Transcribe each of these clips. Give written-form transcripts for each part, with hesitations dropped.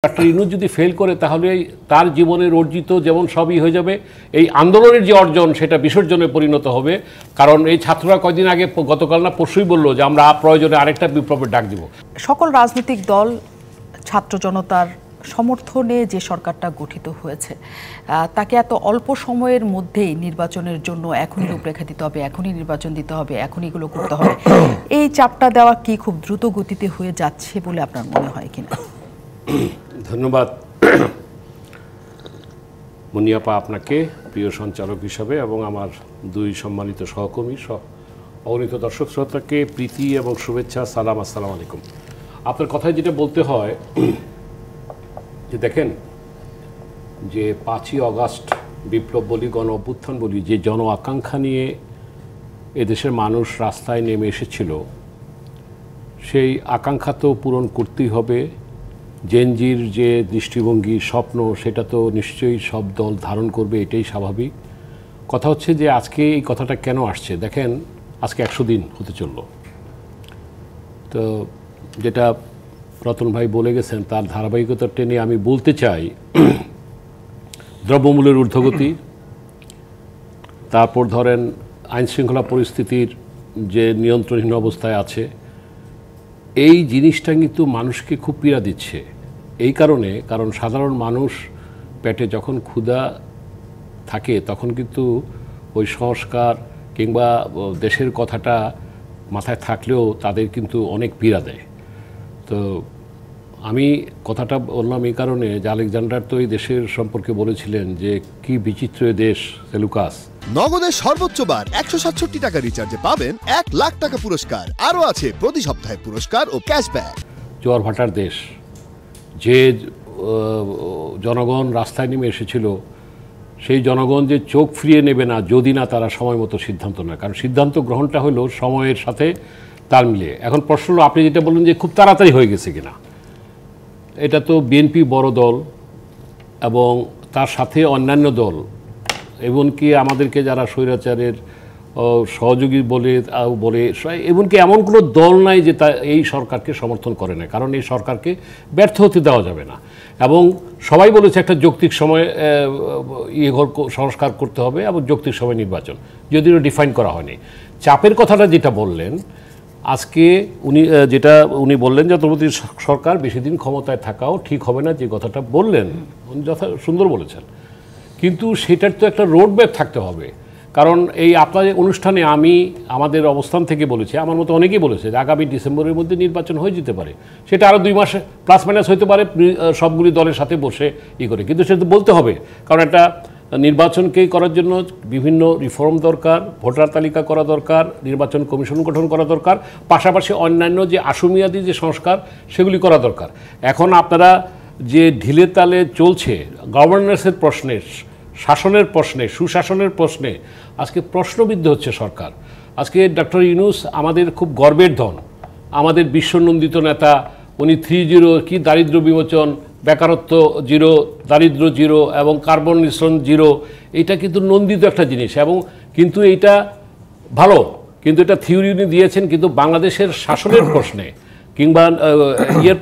Doctor Yunus যদি fail করে তাহলে তার জীবনের অর্জিত যেমন সবই হয়ে যাবে, এই আন্দোলনের যে অর্জন সেটা বিসর্জনে পরিণত হবে। কারণ এই ছাত্ররা কয়দিন আগে গতকাল না পরশুই বললো যে আমরা প্রয়োজনে আরেকটা বিপ্লবের ডাক দিব। সকল রাজনৈতিক দল ছাত্র জনতার সমর্থনে যে সরকারটা গঠিত হয়েছে তাকে এত অল্প সময়ের মধ্যেই নির্বাচনের জন্য এখনই রূপরেখা দিতে হবে, এখনই নির্বাচন দিতে হবে, এখনই এগুলো করতে হবে, এই চাপটা দেওয়া কি খুব দ্রুত গতিতে হয়ে যাচ্ছে বলে আপনার মনে হয় কিনা? ধন্যবাদ মুনিয়াপা আপনাকে, প্রিয় সঞ্চালক হিসাবে, এবং আমার দুই সম্মানিত সহকর্মী অগণিত দর্শক শ্রোতাকে প্রীতি এবং শুভেচ্ছা, সালাম, আসসালামু আলাইকুম। আপনার কথায় যেটা বলতে হয় যে দেখেন, যে 5ই অগাস্ট বিপ্লব বলি, গণ অভ্যুত্থান বলি, যে জন আকাঙ্ক্ষা নিয়ে এদেশের মানুষ রাস্তায় নেমে এসেছিল, সেই আকাঙ্ক্ষা তো পূরণ করতেই হবে। জেনজির যে দৃষ্টিভঙ্গি, স্বপ্ন, সেটা তো নিশ্চয়ই সব দল ধারণ করবে, এটাই স্বাভাবিক। কথা হচ্ছে যে আজকে এই কথাটা কেন আসছে। দেখেন, আজকে 100 দিন হতে চলল। তো যেটা রতন ভাই বলে গেছেন তার ধারাবাহিকতা টেনে আমি বলতে চাই, দ্রব্যমূল্যের ঊর্ধ্বগতি, তারপর ধরেন আইনশৃঙ্খলা পরিস্থিতির যে নিয়ন্ত্রণহীন অবস্থায় আছে, এই জিনিসটা কিন্তু মানুষকে খুব পীড়া দিচ্ছে। এই কারণ সাধারণ মানুষ পেটে যখন ক্ষুধা থাকে তখন কিন্তু ওই সংস্কার কিংবা দেশের কথাটা মাথায় থাকলেও তাদের কিন্তু অনেক পীড়া দেয়। তো আমি কথাটা বললাম এই কারণে যে আলেকজান্ডার তো এই দেশের সম্পর্কে বলেছিলেন যে কি বিচিত্র দেশ সেলুকাস। নগদের সর্বোচ্চ বার 167 টাকা রিচার্জে পাবেন 1 লাখ টাকা পুরস্কার। আরও আছে প্রতি সপ্তাহে পুরস্কার ও ক্যাশব্যাক। জোয়ার ভাটার দেশ, যে জনগণ রাস্তায় নেমে এসেছিল, সেই জনগণ যে চোখ ফিরিয়ে নেবে না যদি না তারা সময় মতো সিদ্ধান্ত নেয়। কারণ সিদ্ধান্ত গ্রহণটা হলো সময়ের সাথে তাল মিলিয়ে। এখন প্রশ্ন হলো, আপনি যেটা বললেন যে খুব তাড়াতাড়ি হয়ে গেছে কিনা, এটা তো বিএনপি বড় দল এবং তার সাথে অন্যান্য দল, এমনকি আমাদেরকে যারা স্বৈরাচারের সহযোগী বলে এমনকি এমন কোনো দল নাই যে তা এই সরকারকে সমর্থন করে না। কারণ এই সরকারকে ব্যর্থ হতে দেওয়া যাবে না। এবং সবাই বলেছে একটা যৌক্তিক সময়ে সংস্কার করতে হবে এবং যৌক্তিক সময় নির্বাচন, যদিও ডিফাইন করা হয়নি। চাপের কথাটা যেটা বললেন আজকে উনি বললেন যে অন্তর্বর্তী সরকার বেশি দিন ক্ষমতায় থাকাও ঠিক হবে না, যে কথাটা বললেন উনি সুন্দর বলেছেন। কিন্তু সেটার তো একটা রোড ম্যাপ থাকতে হবে। কারণ এই আপনাদের অনুষ্ঠানে আমি আমাদের অবস্থান থেকে বলেছি, আমার মতো অনেকেই বলেছে যে আগামী ডিসেম্বরের মধ্যে নির্বাচন হয়ে যেতে পারে, সেটা আরও 2 মাস প্লাস মাইনাস হতে পারে সবগুলি দলের সাথে বসে করে। কিন্তু সেটা বলতে হবে, কারণ একটা নির্বাচনকে করার জন্য বিভিন্ন রিফর্ম দরকার, ভোটার তালিকা করা দরকার, নির্বাচন কমিশন গঠন করা দরকার, পাশাপাশি অন্যান্য যে আশুমিয়াদি যে সংস্কার সেগুলি করা দরকার। এখন আপনারা যে ঢিলে তালে চলছে গভর্নেন্সের প্রশ্নে, শাসনের প্রশ্নে, সুশাসনের প্রশ্নে আজকে প্রশ্নবিদ্ধ হচ্ছে সরকার। আজকে ডক্টর ইউনূস আমাদের খুব গর্বের ধন, আমাদের বিশ্বনন্দিত নেতা। উনি 3-0 কি দারিদ্র বিমোচন, বেকারত্ব 0, দারিদ্র 0 এবং কার্বন নিঃসরণ 0, এটা কিন্তু নন্দিত একটা জিনিস। এবং কিন্তু এইটা ভালো, কিন্তু এটা থিওরি উনি দিয়েছেন, কিন্তু বাংলাদেশের শাসনের প্রশ্নে কিংবা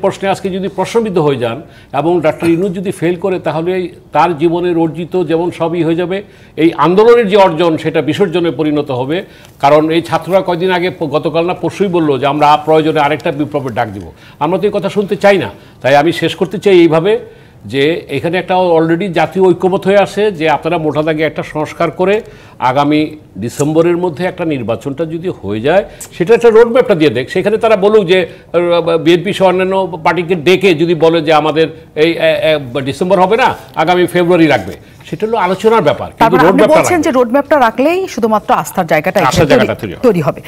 প্রশ্নে আজকে যদি প্রশ্নবিদ্ধ হয়ে যান এবং ডক্টর ইউনূস যদি ফেল করে তাহলে তার জীবনের অর্জিত যেমন সবই হয়ে যাবে, এই আন্দোলনের যে অর্জন সেটা বিসর্জনে পরিণত হবে। কারণ এই ছাত্ররা কয়দিন আগে গতকাল না পরশুই বললো যে আমরা প্রয়োজনে আরেকটা বিপ্লবের ডাক দিব। আমরা তো এই কথা শুনতে চাই না। তাই আমি শেষ করতে চাই এইভাবে যে এখানে একটা অলরেডি জাতীয় ঐক্যমত হয়ে আসে যে আপনারা মোটা দাগে একটা সংস্কার করে আগামী ডিসেম্বরের মধ্যে একটা নির্বাচনটা যদি হয়ে যায়, সেটা একটা রোডম্যাপটা দিয়ে দেখ। সেখানে তারা বলুক যে বিএনপি সহ অন্যান্য পার্টিকে ডেকে যদি বলে যে আমাদের এই ডিসেম্বর হবে না, আগামী ফেব্রুয়ারি রাখবে, সেটা হলো আলোচনার ব্যাপার। কিন্তু রোডম্যাপটা রাখলেই শুধুমাত্র আস্থার জায়গাটা তৈরি হবে।